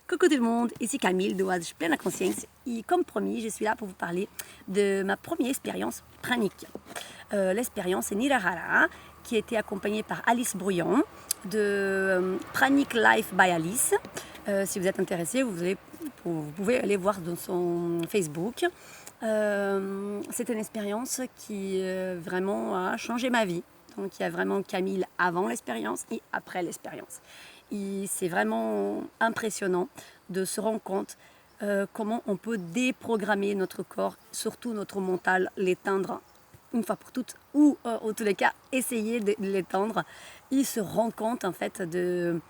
Coucou tout le monde, ici Camille de Oise Pleine à Conscience et comme promis, je suis là pour vous parler de ma première expérience pranique. L'expérience Nirahara qui a été accompagnée par Alice Brouillon de Pranic Life by Alice. Si vous êtes intéressé, vous pouvez aller voir dans son Facebook. C'est une expérience qui vraiment a changé ma vie. Donc il y a vraiment Camille avant l'expérience et après l'expérience. Et c'est vraiment impressionnant de se rendre compte comment on peut déprogrammer notre corps, surtout notre mental, l'éteindre une fois pour toutes, ou en tous les cas essayer de l'éteindre. Et se rend compte en fait de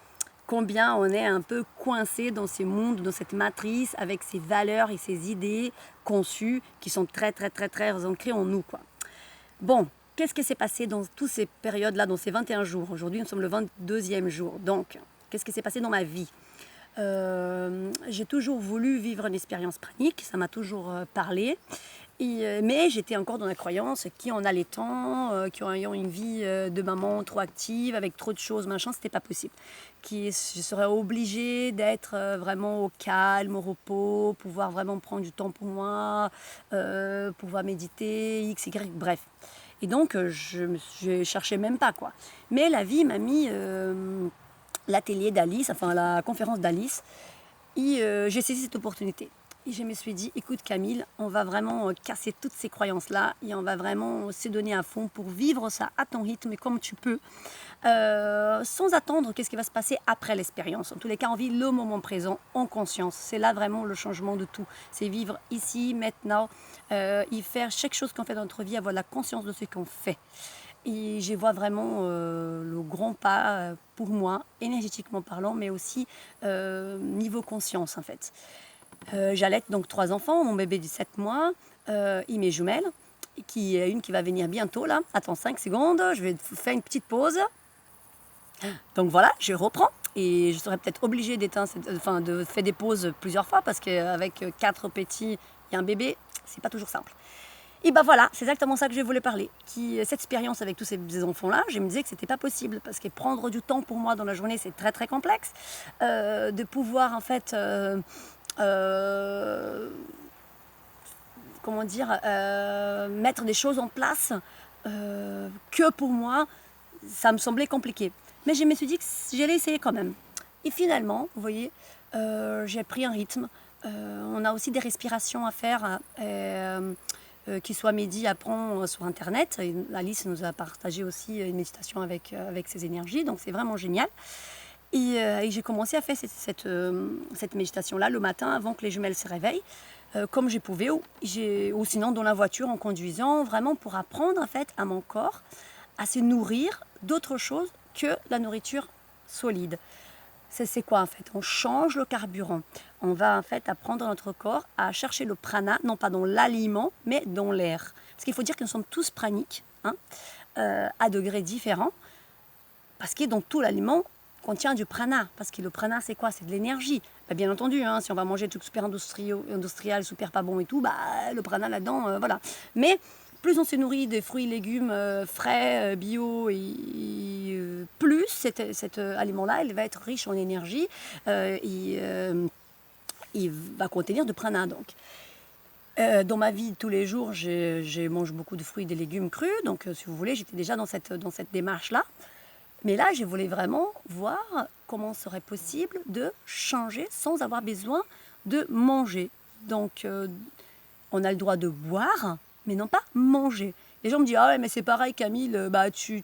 combien on est un peu coincé dans ces mondes, dans cette matrice, avec ces valeurs et ces idées conçues qui sont très ancrées en nous, quoi. Bon, qu'est-ce qui s'est passé dans toutes ces périodes-là, dans ces 21 jours? Aujourd'hui, nous sommes le 22e jour. Donc, qu'est-ce qui s'est passé dans ma vie? J'ai toujours voulu vivre une expérience pranique, ça m'a toujours parlé. Mais j'étais encore dans la croyance qu'en allaitant, qu'en ayant une vie de maman trop active, avec trop de choses, machin, c'était pas possible. Je serais obligée d'être vraiment au calme, au repos, pouvoir vraiment prendre du temps pour moi, pouvoir méditer, X, Y, bref. Et donc, je cherchais même pas, quoi. Mais la vie m'a mis l'atelier d'Alice, enfin la conférence d'Alice, et j'ai saisi cette opportunité. Et je me suis dit, écoute Camille, on va vraiment casser toutes ces croyances-là et on va vraiment se donner à fond pour vivre ça à ton rythme et comme tu peux, sans attendre qu'est-ce qui va se passer après l'expérience. En tous les cas, on vit le moment présent en conscience. C'est là vraiment le changement de tout. C'est vivre ici, maintenant, y faire chaque chose qu'on fait dans notre vie, avoir la conscience de ce qu'on fait. Et je vois vraiment le grand pas pour moi, énergétiquement parlant, mais aussi niveau conscience en fait. J'allaite donc 3 enfants, mon bébé de 7 mois et mes jumelles, qui est une qui va venir bientôt là. Attends 5 secondes, je vais faire une petite pause. Donc voilà, je reprends et je serai peut-être obligée de faire des pauses plusieurs fois parce qu'avec 4 petits et un bébé, c'est pas toujours simple. Et ben voilà, c'est exactement ça que je voulais parler. Cette expérience avec tous ces enfants-là, je me disais que c'était pas possible parce que prendre du temps pour moi dans la journée, c'est très complexe. De pouvoir en fait, comment dire, mettre des choses en place que pour moi, ça me semblait compliqué. Mais je me suis dit que j'allais essayer quand même. Et finalement, vous voyez, j'ai pris un rythme. On a aussi des respirations à faire. Qui soit midi apprend sur internet. Et Alice nous a partagé aussi une méditation avec ses énergies, donc c'est vraiment génial. Et j'ai commencé à faire cette méditation-là le matin avant que les jumelles se réveillent, comme je pouvais, ou sinon dans la voiture en conduisant, vraiment pour apprendre en fait à mon corps à se nourrir d'autre chose que la nourriture solide. C'est quoi en fait? On change le carburant. On va en fait apprendre notre corps à chercher le prana, non pas dans l'aliment, mais dans l'air. Parce qu'il faut dire que nous sommes tous praniques, hein, à degrés différents, parce que dans tout l'aliment contient du prana. Parce que le prana, c'est quoi? C'est de l'énergie. Bah, bien entendu, hein, si on va manger des trucs super industriels, super pas bons et tout, bah, le prana là-dedans, voilà. Mais plus on se nourrit des fruits et légumes frais, bio, et plus cet aliment-là, il va être riche en énergie il va contenir de prana. Donc. Dans ma vie, tous les jours, je mange beaucoup de fruits et des légumes crus. Donc, si vous voulez, j'étais déjà dans cette démarche-là. Mais là, je voulais vraiment voir comment serait possible de changer sans avoir besoin de manger. Donc, on a le droit de boire, mais non pas manger. Les gens me disent « Ah ouais, mais c'est pareil Camille, bah, tu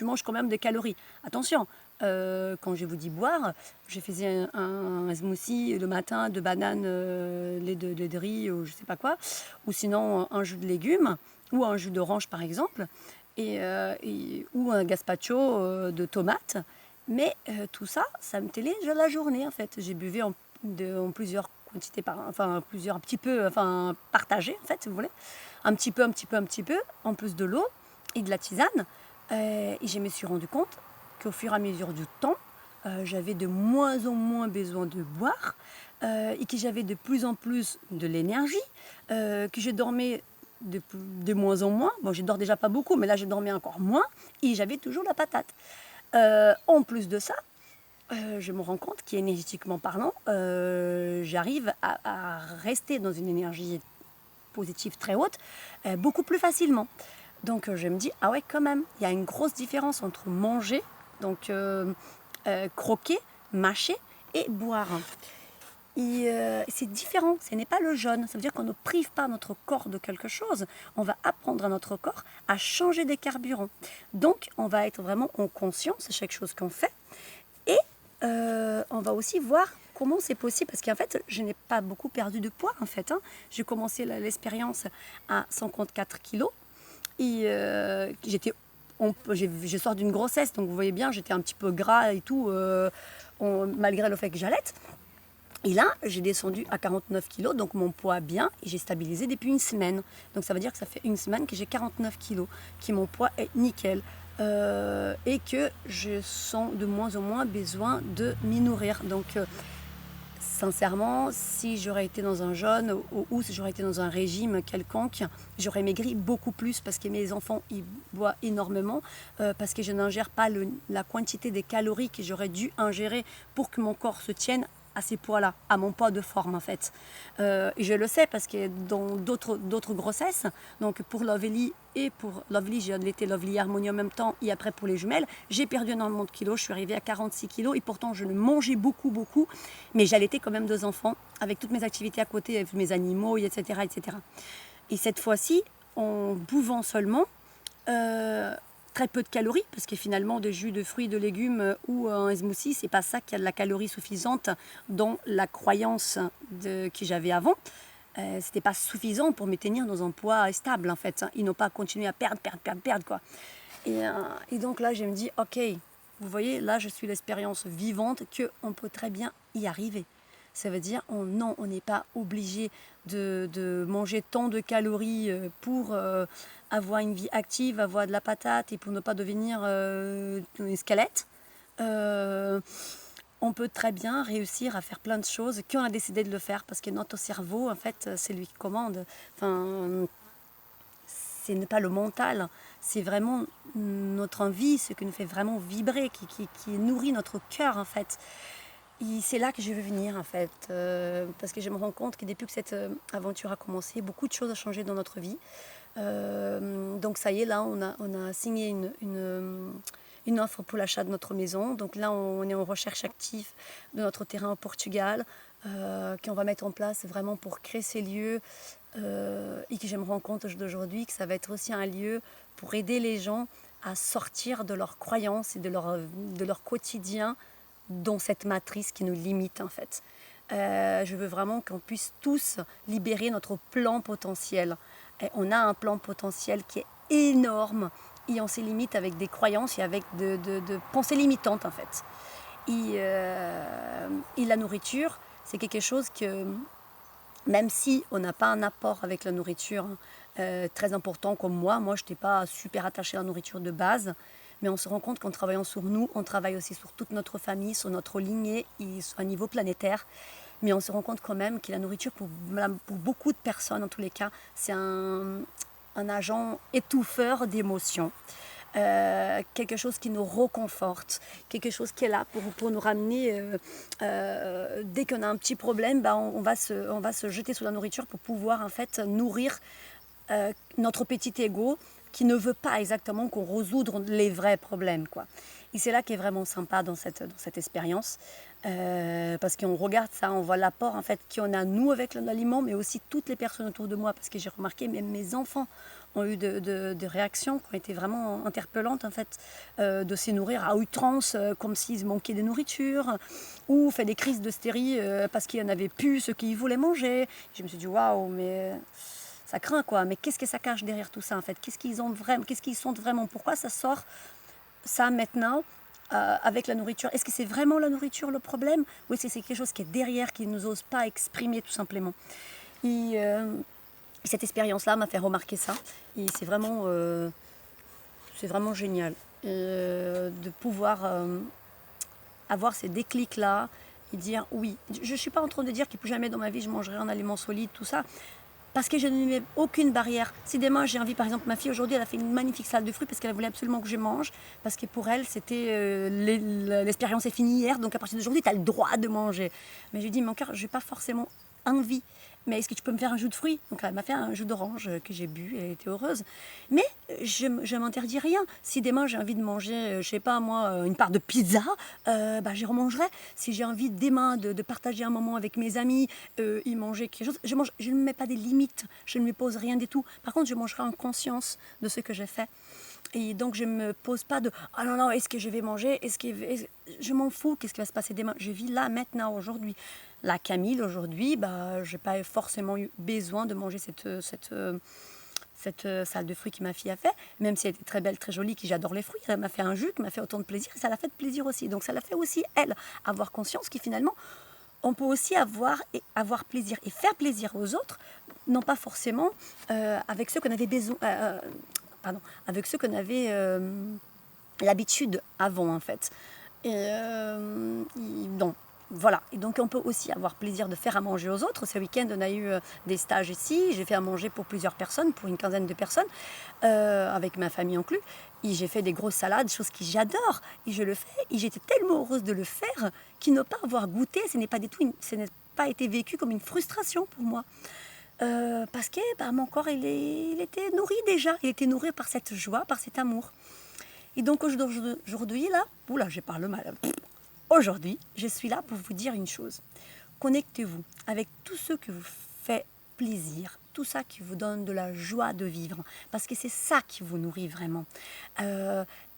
manges quand même des calories. » Attention, quand je vous dis boire, je faisais un smoothie le matin de banane, lait de riz ou je sais pas quoi, ou sinon un jus de légumes, ou un jus d'orange par exemple, ou un gazpacho de tomates. Mais tout ça, ça me tenait la journée en fait. J'ai buvé en plusieurs quantités, plusieurs, un petit peu, partagées en fait, si vous voulez. Un petit peu, en plus de l'eau et de la tisane. Et je me suis rendu compte qu'au fur et à mesure du temps, j'avais de moins en moins besoin de boire et que j'avais de plus en plus de l'énergie, que je dormais de moins en moins. Bon, je dors déjà pas beaucoup, mais là, je dormais encore moins et j'avais toujours la patate. En plus de ça, je me rends compte qu'énergétiquement parlant, j'arrive à rester dans une énergie positive très haute beaucoup plus facilement. Donc je me dis, ah ouais, quand même, il y a une grosse différence entre manger, donc croquer, mâcher et boire. Et c'est différent, ce n'est pas le jeûne. Ça veut dire qu'on ne prive pas notre corps de quelque chose. On va apprendre à notre corps à changer des carburants. Donc, on va être vraiment en conscience de chaque chose qu'on fait. Et on va aussi voir comment c'est possible. Parce qu'en fait, je n'ai pas beaucoup perdu de poids, en fait. Hein. J'ai commencé l'expérience à 54 kilos. Et je sors d'une grossesse, donc vous voyez bien, j'étais un petit peu gras et tout, malgré le fait que j'allaite. Et là, j'ai descendu à 49 kilos, donc mon poids bien, et j'ai stabilisé depuis une semaine. Donc ça veut dire que ça fait une semaine que j'ai 49 kilos, que mon poids est nickel. Et que je sens de moins en moins besoin de m'y nourrir. Donc sincèrement, si j'aurais été dans un jeûne ou si j'aurais été dans un régime quelconque, j'aurais maigri beaucoup plus parce que mes enfants ils boivent énormément, parce que je n'ingère pas la quantité des calories que j'aurais dû ingérer pour que mon corps se tienne à ces poids-là, à mon poids de forme en fait. Et je le sais parce que dans d'autres grossesses, donc pour Lovely et pour Lovely, j'ai allaité Lovely Harmonie en même temps et après pour les jumelles, j'ai perdu énormément de kilos, je suis arrivée à 46 kilos et pourtant je le mangeais beaucoup, mais j'allaitais quand même 2 enfants avec toutes mes activités à côté, avec mes animaux, etc. etc. Et cette fois-ci, en buvant seulement, très peu de calories, parce que finalement, des jus de fruits, de légumes ou un smoothie, c'est pas ça qui a de la calorie suffisante dans la croyance que j'avais avant. C'était pas suffisant pour me tenir dans un poids stable, en fait. Ils n'ont pas continué à perdre, quoi. Et donc là, je me dis, ok, vous voyez, là, je suis l'expérience vivante qu'on peut très bien y arriver. Ça veut dire, non, on n'est pas obligé de manger tant de calories pour avoir une vie active, avoir de la patate et pour ne pas devenir un squelette. On peut très bien réussir à faire plein de choses qu'on a décidé de le faire parce que notre cerveau, en fait, c'est lui qui commande. Enfin, ce n'est pas le mental, c'est vraiment notre envie, ce qui nous fait vraiment vibrer, qui nourrit notre cœur, en fait. Et c'est là que je veux venir en fait, parce que je me rends compte que depuis que cette aventure a commencé, beaucoup de choses ont changé dans notre vie. Donc ça y est, là on a signé une offre pour l'achat de notre maison. Donc là on est en recherche active de notre terrain au Portugal, qu'on va mettre en place vraiment pour créer ces lieux, et que je me rends compte d'aujourd'hui que ça va être aussi un lieu pour aider les gens à sortir de leurs croyances et de leur quotidien dans cette matrice qui nous limite en fait. Je veux vraiment qu'on puisse tous libérer notre plan potentiel. Et on a un plan potentiel qui est énorme et on s'y limite avec des croyances et avec de pensées limitantes en fait. Et la nourriture, c'est quelque chose que, même si on n'a pas un apport avec la nourriture très important comme moi je n'étais pas super attachée à la nourriture de base, mais on se rend compte qu'en travaillant sur nous, on travaille aussi sur toute notre famille, sur notre lignée et à un niveau planétaire. Mais on se rend compte quand même que la nourriture, pour beaucoup de personnes en tous les cas, c'est un agent étouffeur d'émotions. Quelque chose qui nous reconforte, quelque chose qui est là pour nous ramener. Dès qu'on a un petit problème, on va se jeter sur la nourriture pour pouvoir en fait nourrir notre petit ego qui ne veut pas exactement qu'on résoudre les vrais problèmes, quoi. Et c'est là qui est vraiment sympa dans cette expérience, parce qu'on regarde ça, on voit l'apport en fait qu'on a nous avec l'aliment, mais aussi toutes les personnes autour de moi, parce que j'ai remarqué même mes enfants ont eu de réactions qui ont été vraiment interpellantes en fait, de se nourrir à outrance comme s'ils manquaient de nourriture, ou fait des crises de stérie parce qu'il n'y en avait plus ce qu'ils voulaient manger. Je me suis dit waouh, mais ça craint quoi, mais qu'est-ce que ça cache derrière tout ça en fait? Qu'est-ce qu'ils sentent vraiment? Pourquoi ça sort ça maintenant avec la nourriture? Est-ce que c'est vraiment la nourriture le problème? Ou est-ce que c'est quelque chose qui est derrière, qui ne nous ose pas exprimer tout simplement? Et cette expérience-là m'a fait remarquer ça. Et c'est vraiment génial de pouvoir avoir ces déclics-là et dire oui. Je ne suis pas en train de dire que plus jamais dans ma vie je mangerai un aliment solide, tout ça. parce que je ne mets aucune barrière. Si demain j'ai envie, par exemple, ma fille aujourd'hui, elle a fait une magnifique salade de fruits parce qu'elle voulait absolument que je mange, parce que pour elle, c'était l'expérience est finie hier, donc à partir d'aujourd'hui, tu as le droit de manger. Mais je lui dis, mon cœur, je n'ai pas forcément envie. Mais est-ce que tu peux me faire un jus de fruits? Donc elle m'a fait un jus d'orange que j'ai bu, elle était heureuse. Mais je m'interdis rien. Si demain j'ai envie de manger, je sais pas moi, une part de pizza, bah, j'y remangerai. Si j'ai envie demain de partager un moment avec mes amis, y manger quelque chose, je ne me mets pas des limites, je ne me pose rien du tout. Par contre, je mangerai en conscience de ce que j'ai fait. Et donc je ne me pose pas de « Ah non, non, est-ce que je vais manger? Je m'en fous, qu'est-ce qui va se passer demain? Je vis là, maintenant, aujourd'hui. » La Camille, aujourd'hui, bah, je n'ai pas forcément eu besoin de manger cette salade de fruits que ma fille a fait, même si elle était très belle, très jolie, qui j'adore les fruits. Elle m'a fait un jus qui m'a fait autant de plaisir, et ça l'a fait de plaisir aussi. Donc ça l'a fait aussi, elle, avoir conscience que finalement, on peut aussi avoir plaisir et faire plaisir aux autres, non pas forcément avec ceux qu'on avait besoin... avec ceux qu'on avait l'habitude avant en fait. Donc voilà, et donc on peut aussi avoir plaisir de faire à manger aux autres. Ce week-end on a eu des stages ici, j'ai fait à manger pour plusieurs personnes, pour une quinzaine de personnes, avec ma famille inclus. Et j'ai fait des grosses salades, chose que j'adore, et je le fais, et j'étais tellement heureuse de le faire qu'il ne pas avoir goûté, ce n'est pas été vécu comme une frustration pour moi. Parce que bah, mon corps il était nourri déjà, il était nourri par cette joie, par cet amour. Et donc aujourd'hui là, oula, je parle mal. Aujourd'hui, je suis là pour vous dire une chose. Connectez-vous avec tout ce que vous fait plaisir, tout ça qui vous donne de la joie de vivre, parce que c'est ça qui vous nourrit vraiment.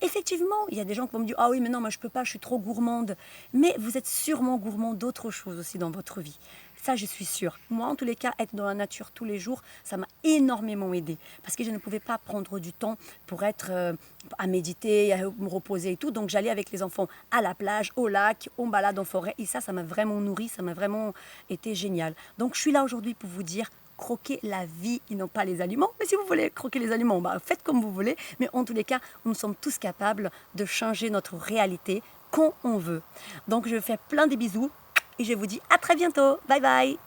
Effectivement, il y a des gens qui vont me dire « Ah oui, mais non, moi je peux pas, je suis trop gourmande. » Mais vous êtes sûrement gourmand d'autres choses aussi dans votre vie. Ça, je suis sûre. Moi, en tous les cas, être dans la nature tous les jours, ça m'a énormément aidée. Parce que je ne pouvais pas prendre du temps pour être à méditer, à me reposer et tout. Donc, j'allais avec les enfants à la plage, au lac, on balade en forêt. Et ça m'a vraiment nourri, ça m'a vraiment été génial. Donc, je suis là aujourd'hui pour vous dire croquer la vie et non pas les aliments. Mais si vous voulez croquer les aliments, bah, faites comme vous voulez. Mais en tous les cas, nous sommes tous capables de changer notre réalité quand on veut. Donc, je fais plein de bisous et je vous dis à très bientôt. Bye bye.